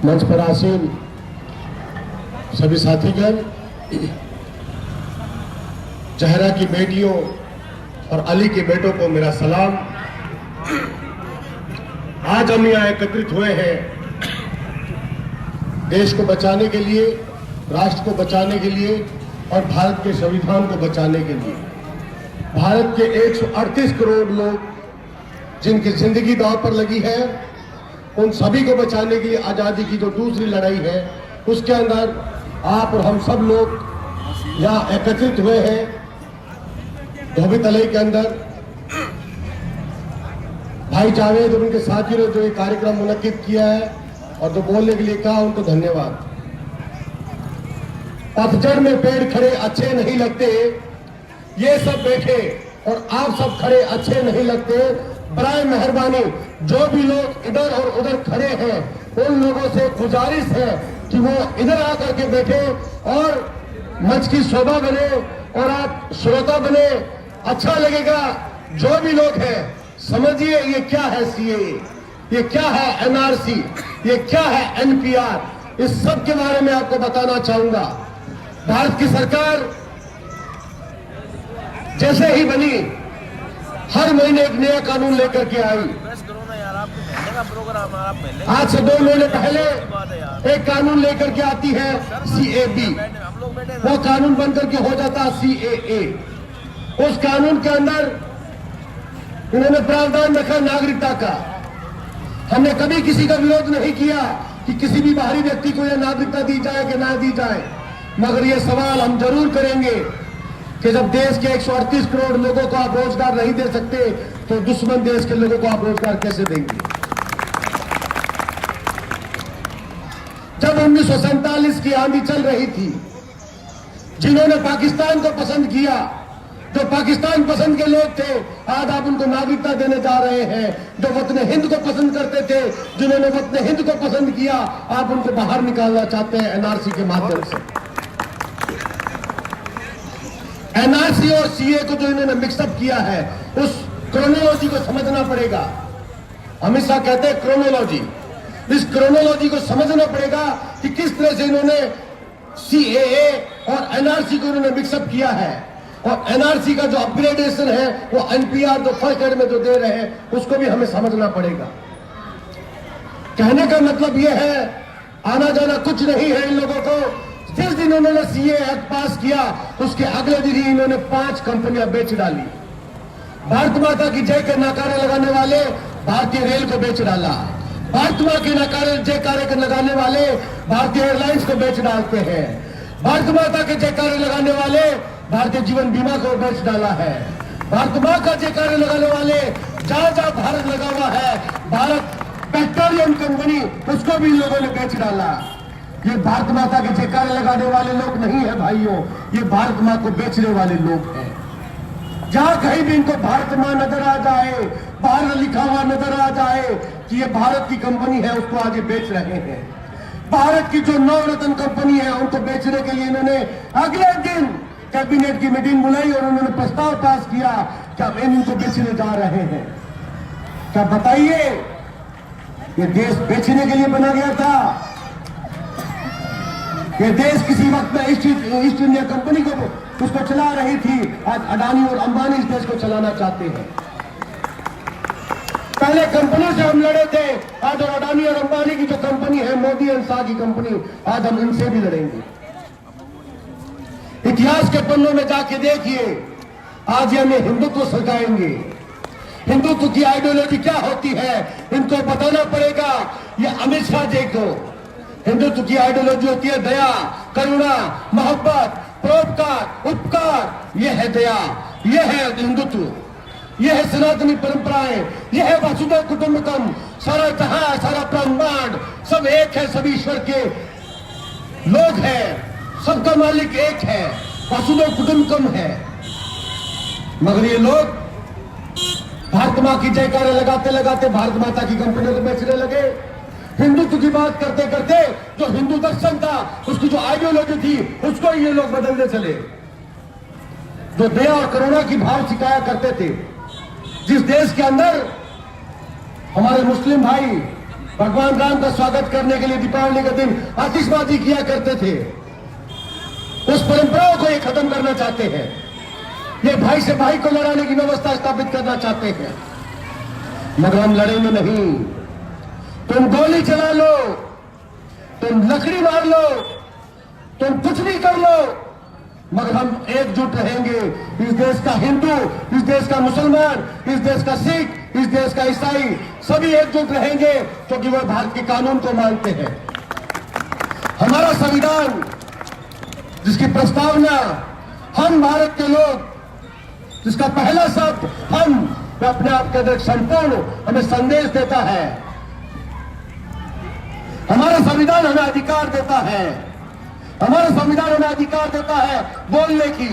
मंच पर आसीन सभी साथीगण, जहरा की बेटियों और अली के बेटों को मेरा सलाम। आज हम यहाँ एकत्रित हुए हैं देश को बचाने के लिए, राष्ट्र को बचाने के लिए और भारत के संविधान को बचाने के लिए। भारत के 138 करोड़ लोग जिनकी जिंदगी दांव पर लगी है, उन सभी को बचाने के लिए आजादी की जो दूसरी लड़ाई है, उसके अंदर आप और हम सब लोग यहाँ एकत्रित हुए हैं। धोबी तलई के अंदर भाई जावेद और उनके साथियों ने जो ये कार्यक्रम मुनक्किद किया है और जो बोलने के लिए कहा, उनको धन्यवाद। पतझड़ में पेड़ खड़े अच्छे नहीं लगते, ये सब बैठे और आप सब खड़े अच्छे नहीं लगते। बराए मेहरबानी जो भी लोग इधर और उधर खड़े हैं, उन लोगों से गुजारिश है कि वो इधर आकर के बैठे और मंच की शोभा बने और आप श्रोता बने। अच्छा लगेगा। जो भी लोग हैं, समझिए ये क्या है सीएए, ये क्या है एनआरसी, ये क्या है एनपीआर, इस सब के बारे में आपको बताना चाहूंगा। भारत की सरकार जैसे ही बनी, हर महीने एक नया कानून लेकर के आई। आज से 2 महीने पहले एक कानून लेकर के आती है सीएबी, वो कानून बनकर के हो जाता सीएए। उस कानून के अंदर इन्होंने प्रावधान रखा नागरिकता का। हमने कभी किसी का विरोध नहीं किया कि किसी भी बाहरी व्यक्ति को यह नागरिकता दी जाए कि ना दी जाए, मगर यह सवाल हम जरूर करेंगे कि जब देश के 138 करोड़ लोगों को आप रोजगार नहीं दे सकते, तो दुश्मन देश के लोगों को आप रोजगार कैसे देंगे? जब 1947 की आंधी चल रही थी, जिन्होंने पाकिस्तान को पसंद किया, जो पाकिस्तान पसंद के लोग थे, आज आप उनको नागरिकता देने जा रहे हैं। जो वतन हिंद को पसंद करते थे, जिन्होंने वतन हिंद को पसंद किया, आप उनको बाहर निकालना चाहते हैं एनआरसी के माध्यम से। एनआरसी और सीए को जो इन्होंने मिक्सअप किया है, उस क्रोनोलॉजी को समझना पड़ेगा। हमेशा कहते हैं क्रोनोलॉजी, इस क्रोनोलॉजी को समझना पड़ेगा कि किस तरह से इन्होंने सीएए और एनआरसी को इन्होंने मिक्सअप किया है। और एनआरसी का जो अपग्रेडेशन है, वो एनपीआर जो फर्स्ट एड में जो दे रहे हैं, उसको भी हमें समझना पड़ेगा। कहने का मतलब यह है, आना जाना कुछ नहीं है इन लोगों को। जिस दिन उन्होंने सीए एक्ट पास किया, उसके अगले दिन ही इन्होंने 5 कंपनियां बेच डाली। भारत माता की जय के नाकारे लगाने वाले भारतीय रेल को बेच डाला। भारत माता के नाकारे जयकारे लगाने वाले भारतीय एयरलाइंस को बेच डालते हैं। भारत माता के जयकारे लगाने वाले भारतीय जीवन बीमा को बेच डाला है। भारत माता का जयकारे लगाने वाले जहां जहां भारत लगा हुआ है, भारत पेट्रोलियम कंपनी, उसको भी लोगों ने बेच डाला। ये भारत माता के जयकारे लगाने वाले लोग नहीं है भाइयों, ये भारत मां को बेचने वाले लोग हैं। जहां कहीं भी इनको भारत मां नजर आ जाए, बाहर लिखा हुआ नजर आ जाए कि ये भारत की कंपनी है, उसको आगे बेच रहे हैं। भारत की जो नवरत्न कंपनी है, उनको बेचने के लिए इन्होंने अगले दिन कैबिनेट की मीटिंग बुलाई और उन्होंने प्रस्ताव पास किया कि हम इनको बेचने जा रहे हैं। क्या बताइए, ये देश बेचने के लिए बना गया था? ये देश किसी वक्त में ईस्ट इंडिया कंपनी को उसको चला रही थी। आज अडानी और अंबानी इस देश को चलाना चाहते हैं। पहले कंपनियों से हम लड़े थे, आज और अडानी और अंबानी की जो कंपनी है, मोदी एंड शाह की कंपनी, आज हम इनसे भी लड़ेंगे। इतिहास के पन्नों में जाके देखिए, आज ये हमें हिंदुत्व सिखाएंगे। हिंदुत्व की आइडियोलॉजी क्या होती है, इनको बताना पड़ेगा। ये अमित शाह जी को हिंदुत्व की आइडियोलॉजी होती है दया, करुणा, मोहब्बत, परोपकार, उपकार। यह है दया, यह है हिंदुत्व, यह है सनातनी परंपराएं, यह है वसुधैव कुटुंबकम। सारा जहां, सारा ब्रह्मांड सब एक है, सभी ईश्वर के लोग हैं, सबका मालिक एक है, वसुधैव कुटुंबकम है। मगर ये लोग भारत मां की जयकारे लगाते लगाते भारत माता की कंपनियों को बेचने लगे। हिंदुत्व की बात करते करते जो हिंदू दर्शन था, उसकी जो आइडियोलॉजी थी, उसको ये लोग बदलने चले। जो दया और करुणा की भाव सिखाया करते थे, जिस देश के अंदर हमारे मुस्लिम भाई भगवान राम का स्वागत करने के लिए दीपावली के दिन आतिशबाजी किया करते थे। उस परंपराओं को ये खत्म करना चाहते हैं। ये भाई से भाई को लड़ाने की व्यवस्था स्थापित करना चाहते हैं, मगर हम लड़ेंगे नहीं। तुम गोली चला लो, तुम लकड़ी मार लो, तुम कुछ भी कर लो, मगर हम एकजुट रहेंगे। इस देश का हिंदू, इस देश का मुसलमान, इस देश का सिख, इस देश का ईसाई, सभी एकजुट रहेंगे, क्योंकि वह भारत के कानून को मानते हैं। हमारा संविधान, जिसकी प्रस्तावना हम भारत के लोग, जिसका पहला शब्द हम अपने आप के अंदर संपूर्ण हमें संदेश देता है। हमारा संविधान हमें अधिकार देता है, हमारा संविधान हमें अधिकार देता है बोलने की,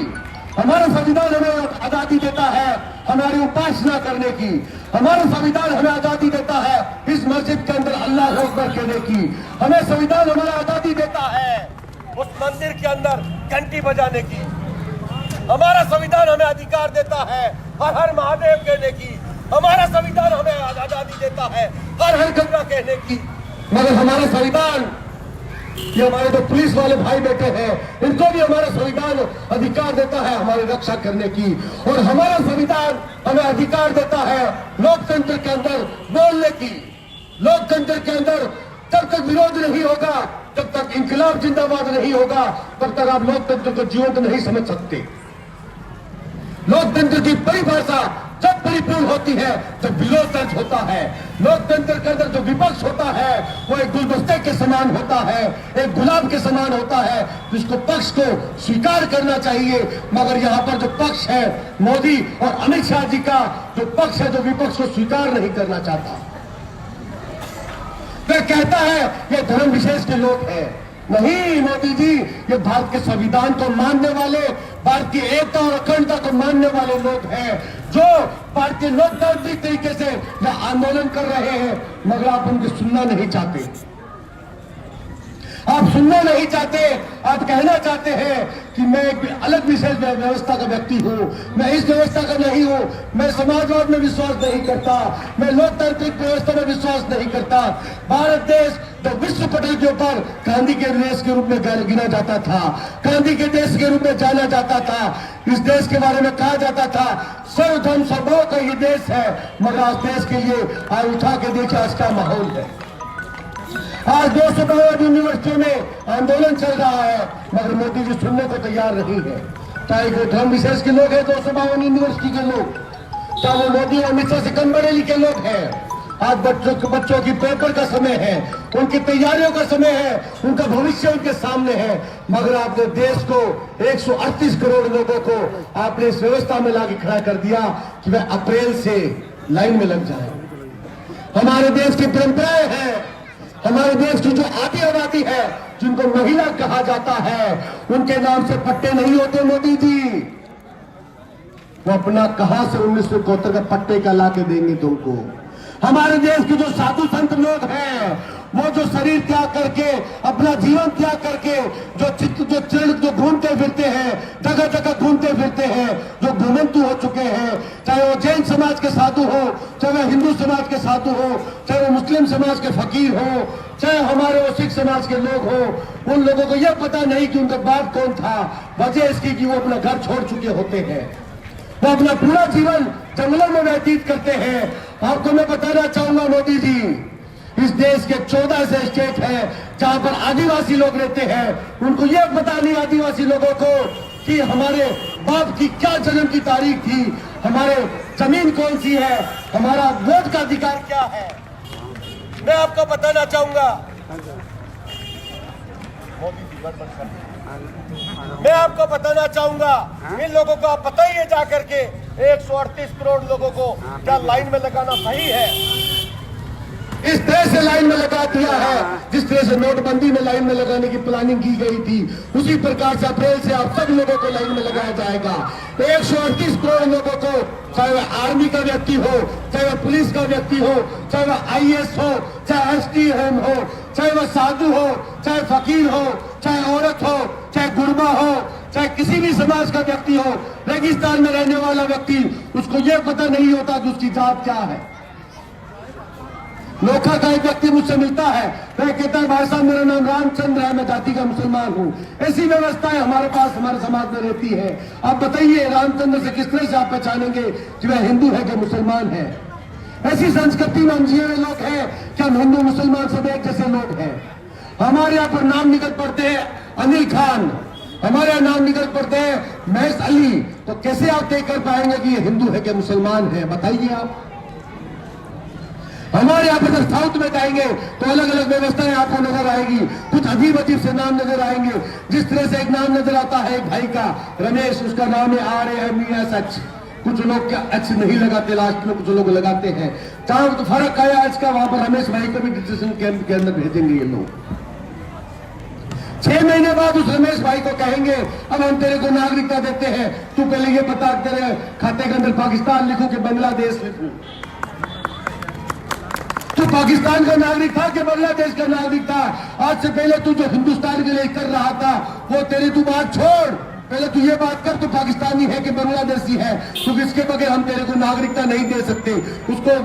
हमारा संविधान हमें आजादी देता है हमारी उपासना करने की, हमारा संविधान हमें आजादी देता है इस मस्जिद के अंदर अल्लाह अकबर कहने की, हमें संविधान हमें आजादी देता है उस मंदिर के अंदर घंटी बजाने की, हमारा संविधान हमें अधिकार देता है हर हर महादेव कहने की, हमारा संविधान हमें आजादी देता है हर हर गंगा कहने की। मगर हमारा संविधान, ये हमारे जो पुलिस वाले भाई बैठे हैं, इनको भी हमारा संविधान अधिकार देता है हमारी रक्षा करने की, और हमारा संविधान हमें अधिकार देता है लोकतंत्र के अंदर बोलने की। लोकतंत्र के अंदर तब तक विरोध नहीं होगा, जब तक इंकलाब जिंदाबाद नहीं होगा, तब तक आप लोकतंत्र को जीवंत नहीं समझ सकते। लोकतंत्र की परिभाषा जब परिपूर्ण होती है जब विरोध दर्ज होता है। लोकतंत्र के अंदर जो विपक्ष होता है वो एक गुलदस्ते के समान होता है, एक गुलाब के समान होता है, जिसको पक्ष को स्वीकार करना चाहिए। मगर यहाँ पर जो पक्ष है मोदी और अमित शाह जी का, जो पक्ष है जो विपक्ष को स्वीकार नहीं करना चाहता, वह कहता है ये धर्म विशेष के लोग हैं। नहीं मोदी जी, ये भारत के संविधान को मानने वाले, भारत की एकता और अखंडता को मानने वाले लोग हैं, जो भारतीय लोकतांत्रिक तरीके से यह आंदोलन कर रहे हैं, मगर आप उनकी सुनना नहीं चाहते। आप सुनना नहीं चाहते। आप कहना चाहते हैं कि मैं एक अलग विशेष व्यवस्था का व्यक्ति हूं, मैं इस व्यवस्था का नहीं हूं, मैं समाजवाद में विश्वास नहीं करता, मैं लोकतांत्रिक व्यवस्था में विश्वास नहीं करता। भारत देश जो विश्व पटल के ऊपर गांधी के देश के रूप में गिना जाता था, गांधी के देश के रूप में जाना जाता था, इस देश के बारे में कहा जाता था सर्वधर्म समभाव का ये देश है, मगर आज देश के लिए आज उठा के देखिए आज क्या माहौल है। आज 252 यूनिवर्सिटियों में आंदोलन चल रहा है, मगर मोदी जी सुनने को तैयार नहीं है। चाहे वो धर्म विशेष के लोग हैं 252 यूनिवर्सिटी के लोग, चाहे वो मोदी और अमित शाह से कम पढ़े लिखे लोग हैं। आज बच्चों की पेपर का समय है, उनकी तैयारियों का समय है, उनका भविष्य उनके सामने है, मगर आपने देश को 138 करोड़ लोगों को आपने इस व्यवस्था में लाके खड़ा कर दिया कि वह अप्रैल से लाइन में लग जाए। हमारे देश की परंपराएं हैं, हमारे देश की जो आधी आबादी है, जिनको महिला कहा जाता है, उनके नाम से पट्टे नहीं होते मोदी जी। वो अपना कहां से 1971 का पट्टे का ला के देंगे तुमको। हमारे देश के जो साधु संत लोग हैं, वो जो शरीर त्याग करके, अपना जीवन त्याग करके, जो घूमते फिरते हैं, जगह जगह घूमते फिरते हैं, जो घुमंतु हो चुके हैं, चाहे वो जैन समाज के साधु हो, चाहे वो हिंदू समाज के साधु हो, चाहे वो मुस्लिम समाज के फकीर हो, चाहे हमारे वो सिख समाज के लोग हो, उन लोगों को यह पता नहीं कि उनका बाप कौन था। वजह इसकी कि वो अपना घर छोड़ चुके होते हैं, वो अपना पूरा जीवन जंगलों में व्यतीत करते हैं। आपको मैं बताना चाहूंगा मोदी जी, इस देश के 14 ऐसे स्टेट हैं जहां पर आदिवासी लोग रहते हैं, उनको यह पता नहीं आदिवासी लोगों को कि हमारे बाप की क्या जन्म की तारीख थी, हमारे जमीन कौन सी है, हमारा वोट का अधिकार क्या है। मैं आपको बताना चाहूंगा, मैं आपको बताना चाहूंगा, इन लोगों को आप बताइए जाकर के 138 करोड़ लोगों को क्या लाइन में लगाना सही है। इस तरह से लाइन में लगा दिया है जिस तरह से नोटबंदी में लाइन में लगाने की प्लानिंग की गई थी, उसी प्रकार से अप्रैल से आप सब लोगों को लाइन में लगाया जाएगा। 138 करोड़ लोगों को, चाहे वह आर्मी का व्यक्ति हो, चाहे वह पुलिस का व्यक्ति हो, चाहे वह IAS हो, चाहे STM हो, चाहे वह साधु हो, चाहे फकीर हो, चाहे औरत हो, चाहे गुरबा हो, चाहे किसी भी समाज का व्यक्ति हो, रेगिस्तान में रहने वाला व्यक्ति, उसको यह पता नहीं होता कि उसकी जात क्या है। नोखा का एक व्यक्ति मुझसे मिलता है, वह कहता है भाई साहब मेरा नाम रामचंद्र है, मैं जाति का मुसलमान हूँ। ऐसी व्यवस्थाएं हमारे पास हमारे समाज में रहती है। आप बताइए रामचंद्र से किस तरह से आप पहचानेंगे कि वह हिंदू है कि मुसलमान है? ऐसी संस्कृति में हम जिए हुए लोग हैं कि हम हिंदू मुसलमान सब एक जैसे लोग हैं। हमारे यहाँ पर नाम निकल पड़ते हैं अनिल खान, हमारे यहाँ नाम निकल पड़ते हैं महस अली, तो कैसे आप तय कर पाएंगे कि ये हिंदू है कि मुसलमान है? बताइए आप। हमारे यहाँ पर साउथ में जाएंगे तो अलग अलग व्यवस्थाएं आपको नजर आएगी, कुछ अजीब अजीब से नाम नजर आएंगे। जिस तरह से एक नाम नजर आता है एक भाई का रमेश, उसका नाम है RAMESH। कुछ लोग क्या एच नहीं लगाते लास्ट में, कुछ लोग लगाते हैं। जहां तो फर्क आया आज का, वहां पर रमेश भाई को भी डिटेंशन कैंप के अंदर भेजेंगे ये लोग। 6 महीने बाद उस रमेश भाई को कहेंगे अब हम तेरे को नागरिकता देते हैं, तू पहले ये बता तेरे खाते के अंदर पाकिस्तान लिखूं कि बांग्लादेश लिखूं? तू पाकिस्तान का नागरिक था कि बांग्लादेश का नागरिक था? आज से पहले तू जो हिंदुस्तान के लिए कर रहा था वो तेरी तू बात छोड़, पहले तू ये बात कर तू पाकिस्तानी है कि बांग्लादेशी है, क्योंकि इसके बगैर हम तेरे को नागरिकता नहीं दे सकते। उसको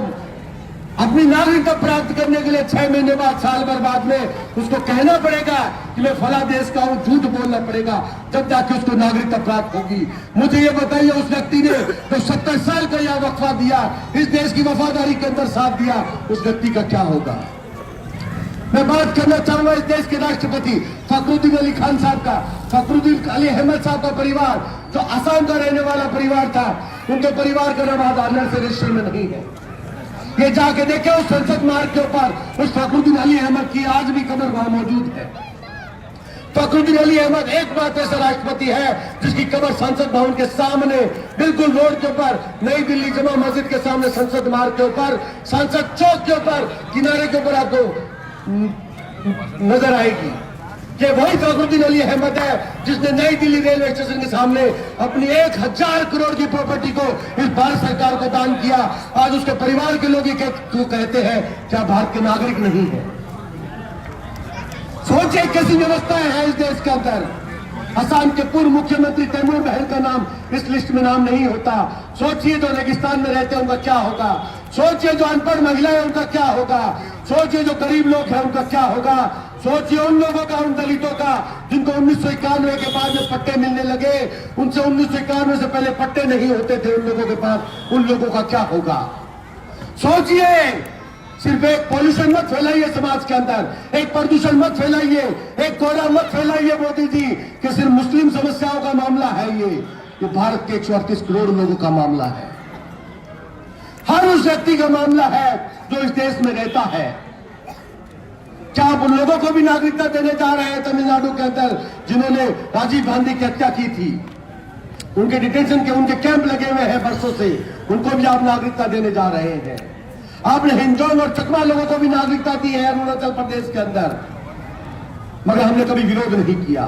अपनी नागरिकता प्राप्त करने के लिए 6 महीने बाद, साल भर बाद में उसको कहना पड़ेगा कि मैं फला देश का हूं, झूठ बोलना पड़ेगा, जब जाके उसको नागरिकता प्राप्त होगी। मुझे ये बताइए उस व्यक्ति ने जो 70 साल का यह वक्फा दिया, इस देश की वफादारी के अंदर साथ दिया, उस व्यक्ति का क्या होगा? मैं बात करना चाहूंगा इस देश के राष्ट्रपति फखरुद्दीन अली खान साहब का। फखरुद्दीन अली अहमद साहब का परिवार जो असम का रहने वाला परिवार था, उनके परिवार का नाम आधार से रजिस्टर में नहीं है। ये जाके देखे उस संसद मार्ग के ऊपर उस फखरुद्दीन अली अहमद की आज भी कब्र वहां मौजूद है। फखरुद्दीन अली अहमद एकमात्र ऐसा राष्ट्रपति है जिसकी कब्र संसद भवन के सामने बिल्कुल रोड के ऊपर, नई दिल्ली जमा मस्जिद के सामने, संसद मार्ग के ऊपर, संसद चौक के ऊपर, किनारे के ऊपर आपको नजर आएगी। कि वही फखरुद्दीन अली अहमद है जिसने नई दिल्ली रेलवे स्टेशन के सामने अपनी 1000 करोड़ की प्रॉपर्टी को इस भारत सरकार को दान किया। आज उसके परिवार के लोग कहते हैं क्या भारत के नागरिक नहीं है? सोचिए कैसी व्यवस्थाएं हैं इस देश के अंदर। असम के पूर्व मुख्यमंत्री तैमूर बहन का नाम इस लिस्ट में नाम नहीं होता। सोचिए जो रेगिस्तान में रहते हैं उनका क्या होगा? सोचिए जो अनपढ़ महिलाएं उनका क्या होगा? सोचिए जो गरीब लोग हैं उनका क्या होगा? सोचिए उन लोगों का, उन दलितों का जिनको 1991 के बाद में पट्टे मिलने लगे, उनसे 1991 से पहले पट्टे नहीं होते थे उन लोगों के पास, उन लोगों का क्या होगा? सोचिए। सिर्फ एक पॉल्यूशन मत फैलाइए समाज के अंदर, एक प्रदूषण मत फैलाइए, एक कोड़ा मत फैलाइए मोदी जी कि सिर्फ मुस्लिम समस्याओं का मामला है। ये भारत के 138 करोड़ लोगों का मामला है। हर उस व्यक्ति का मामला है जो इस देश में रहता है। क्या आप उन लोगों को भी नागरिकता देने जा रहे हैं तमिलनाडु के अंदर जिन्होंने राजीव गांधी की हत्या की थी? उनके डिटेंशन के उनके कैंप लगे हुए हैं वर्षों से, उनको भी आप नागरिकता देने जा रहे हैं। आपने हिंदुओं और चकमा लोगों को भी नागरिकता दी है अरुणाचल प्रदेश के अंदर, मगर हमने कभी विरोध नहीं किया।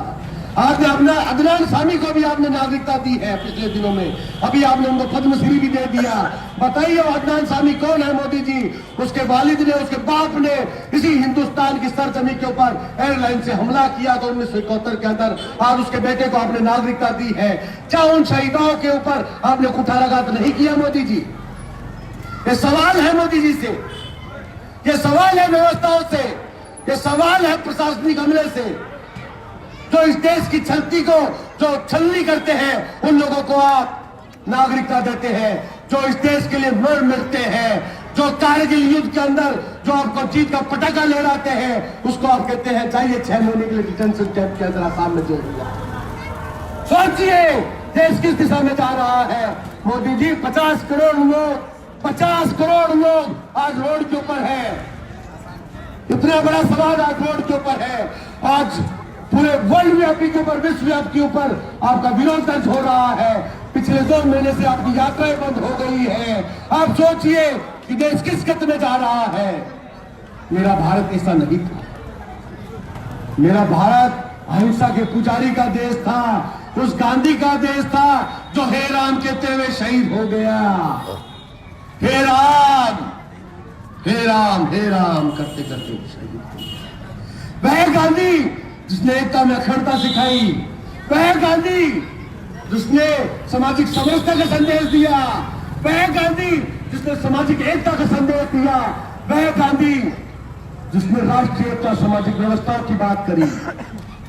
आपने अपना अदनान सामी को भी आपने नागरिकता दी है पिछले दिनों में, अभी आपने उनको पद्मश्री भी दे दिया। बताइए वो अदनान सामी कौन है मोदी जी? उसके वालिद ने, उसके बाप ने इसी हिंदुस्तान की सरजमी के ऊपर एयरलाइन से हमला किया था 1971 के अंदर। आज उसके बेटे को आपने नागरिकता दी है। क्या उन शहीदों के ऊपर आपने कुठाराघात नहीं किया मोदी जी? ये सवाल है मोदी जी से, ये सवाल है व्यवस्थाओं से, ये सवाल है प्रशासनिक अमले से, जो इस देश की छलती को जो छलनी करते हैं उन लोगों को आप नागरिकता देते हैं। जो इस देश के लिए मर मिलते हैं, जो कारगिल युद्ध के अंदर जो आपको जीत का पटाखा लहराते हैं, उसको आप कहते हैं चाहिए 6 महीने के लिए डिटेंशन कैंप के अंदर आसाम में जोड़ दिया। सोचिए देश किस दिशा में जा रहा है मोदी जी। 50 करोड़ लोग, 50 करोड़ लोग आज रोड के ऊपर है। इतना बड़ा सवाल आज रोड के ऊपर है। आज पूरे वर्ल्ड व्यापी के ऊपर, विश्वव्यापी के ऊपर आपका विरोध दर्ज हो रहा है। पिछले 2 महीने से आपकी यात्राएं बंद हो गई है। आप सोचिए कि देश किस गति में जा रहा है। मेरा भारत ऐसा नहीं था। मेरा भारत अहिंसा के पुजारी का देश था, उस गांधी का देश था जो हे राम कहते हुए शहीद हो गया। हे राम, हे राम, हे राम करते करते शहीद हो गया। वह गांधी जिसने एकता में अखंडता सिखाई, वह गांधी जिसने सामाजिक समरसता का संदेश दिया, वह गांधी जिसने सामाजिक एकता का संदेश दिया, वह गांधी जिसने राष्ट्रीयता सामाजिक व्यवस्था की बात करी,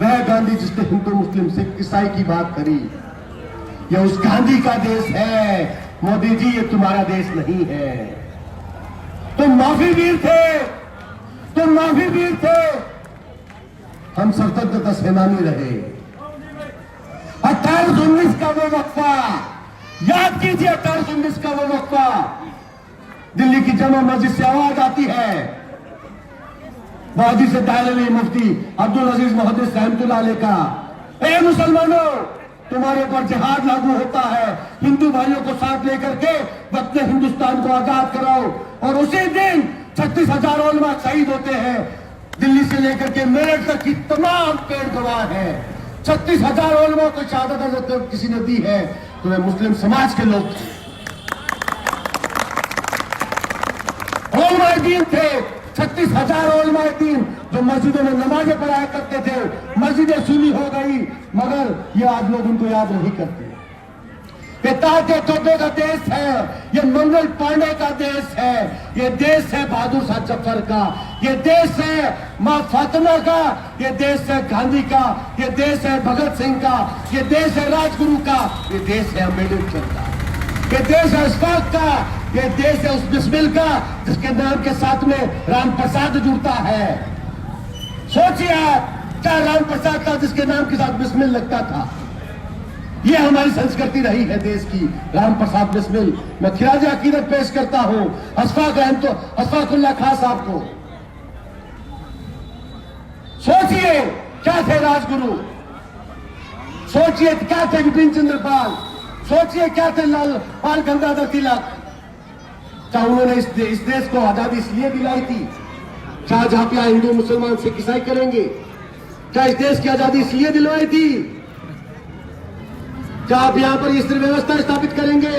वह गांधी जिसने हिंदू मुस्लिम सिख ईसाई की बात करी, यह उस गांधी का देश है। मोदी जी, ये तुम्हारा देश नहीं है। तुम माफी वीर थे, तुम माफी वीर थे, हम स्वतंत्रता सेनानी रहे। 1819 का वो वक्फा याद कीजिए, 1819 का वो वक्फा। दिल्ली की जमा मस्जिद से आवाज आती है, वादी से दायरे मुफ्ती अब्दुल अजीज मोहद्दिस रहमतुल्लाह अलैह का, ए मुसलमानों, तुम्हारे ऊपर जिहाद लागू होता है, हिंदू भाइयों को साथ लेकर के वक्त हिंदुस्तान को आजाद कराओ। और उसी दिन 36,000 उलमा शहीद होते हैं। दिल्ली से लेकर के मेरठ तक की तमाम पेड़ गवाह है। 36,000 उलमा को शहादत अगर किसी ने दी है तो वे मुस्लिम समाज के लोग थे, उलमाए दीन थे। 36,000 उलमाए दीन जो मस्जिदों में नमाजें पढ़ाया करते थे। मस्जिदें सुनी हो गई, मगर ये आज लोग उनको याद नहीं करते। ये ताते तोपे का देश है, ये मंगल पांडे का देश है, ये देश है बहादुर शाह जफर का, ये देश है मां फातिमा का, ये देश है गांधी का, ये देश है भगत सिंह का, ये देश है राजगुरु का, ये देश है अम्बेडकर का, ये देश है अशफाक का, ये देश है उस बिस्मिल का जिसके नाम के साथ में राम प्रसाद जुड़ता है। सोचिए आप, क्या राम प्रसाद था जिसके नाम के साथ बिस्मिल लगता था। ये हमारी संस्कृति रही है देश की, राम प्रसाद बिस्मिल। मैं खिराज अकीदत पेश करता हूं अशफाकुल्लाह खान साहब को। सोचिए क्या थे राजगुरु, सोचिए क्या थे विपिन चंद्र पाल, सोचिए क्या थे लाल बाल गंगाधर तिलक। क्या उन्होंने इस देश को आजादी इसलिए दिलाई थी? क्या जहां पे हिंदू मुसलमान सिख ईसाई करेंगे, क्या इस देश की आजादी इसलिए दिलवाई थी? क्या आप यहां पर स्त्री व्यवस्था स्थापित करेंगे?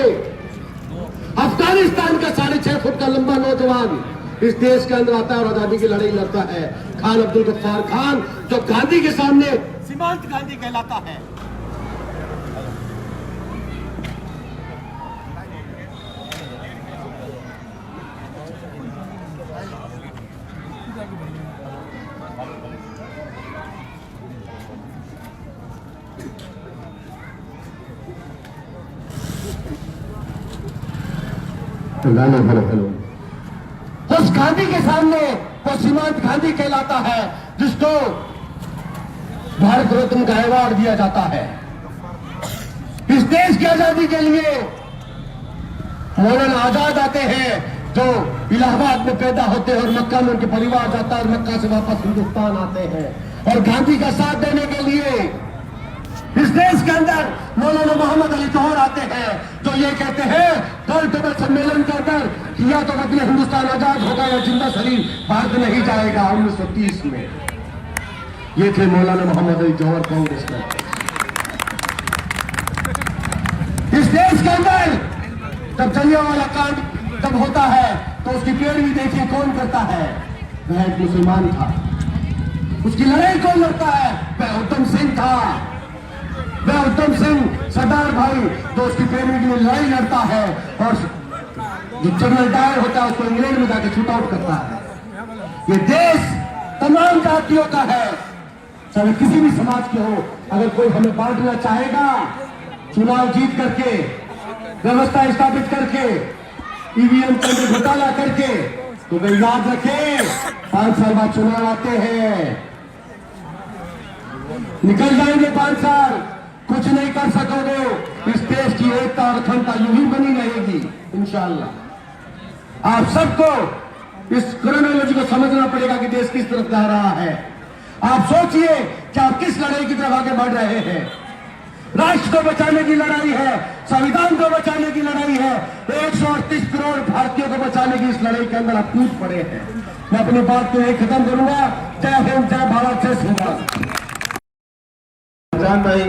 अफगानिस्तान का 6.5 फुट का लंबा नौजवान इस देश के अंदर आता है और आजादी की लड़ाई लड़ता है। खान अब्दुल गफ्फार खान, जो गांधी के सामने सीमांत गांधी कहलाता है। हेलो, उस गांधी के सामने वो सीमांत गांधी कहलाता है जिसको भारत रत्न का अवार्ड दिया जाता है। इस देश की आजादी के लिए मौलाना आजाद आते हैं, जो इलाहाबाद में पैदा होते हैं और मक्का में उनके परिवार जाता है और मक्का से वापस हिंदुस्तान आते हैं। और गांधी का साथ देने के लिए इस देश के अंदर मौलाना मोहम्मद अली जौहर आते हैं, जो ये कहते हैं गोल टेबल सम्मेलन के अंदर कि या तो अपने हिंदुस्तान आजाद होगा या जिंदा शरीर भारत नहीं जाएगा। 1930 में ये थे मौलाना मोहम्मद अली जौहर कांग्रेस में। इस देश के अंदर जब जलियांवाला कांड जब होता है तो उसकी पैरवी देखिए कौन करता है? वह एक मुसलमान था। उसकी लड़ाई कौन लड़ता है? वह उधम सिंह था। वह उधम सिंह सरदार भाई जो उसकी पैरवी के लिए लड़ाई लड़ता है और जो जनरल डायर होता है उसको इंग्लैंड में जाकर शूट आउट करता है। ये देश तमाम जातियों का है, चाहे किसी भी समाज के हो। अगर कोई हमें बांटना चाहेगा, चुनाव जीत करके, व्यवस्था स्थापित करके, ईवीएम के अंदर घोटाला करके, तो वे याद रखें 5 साल बाद चुनाव आते हैं, निकल जाएंगे 5 साल, कुछ नहीं कर सकोगे। इस देश की एकता और अखंडता यूं ही बनी रहेगी इंशाअल्लाह। आप सबको इस क्रोनोलॉजी को समझना पड़ेगा कि देश किस तरफ जा रहा है। आप सोचिए कि आप किस लड़ाई की तरफ आगे बढ़ रहे हैं। राष्ट्र को बचाने की लड़ाई है, संविधान को बचाने की लड़ाई है, 138 करोड़ भारतीयों को बचाने की इस लड़ाई के अंदर आप कूद पड़े हैं। मैं अपनी बात को यही खत्म करूंगा। जय हिंद, जय भारत, जय संविधान। भाई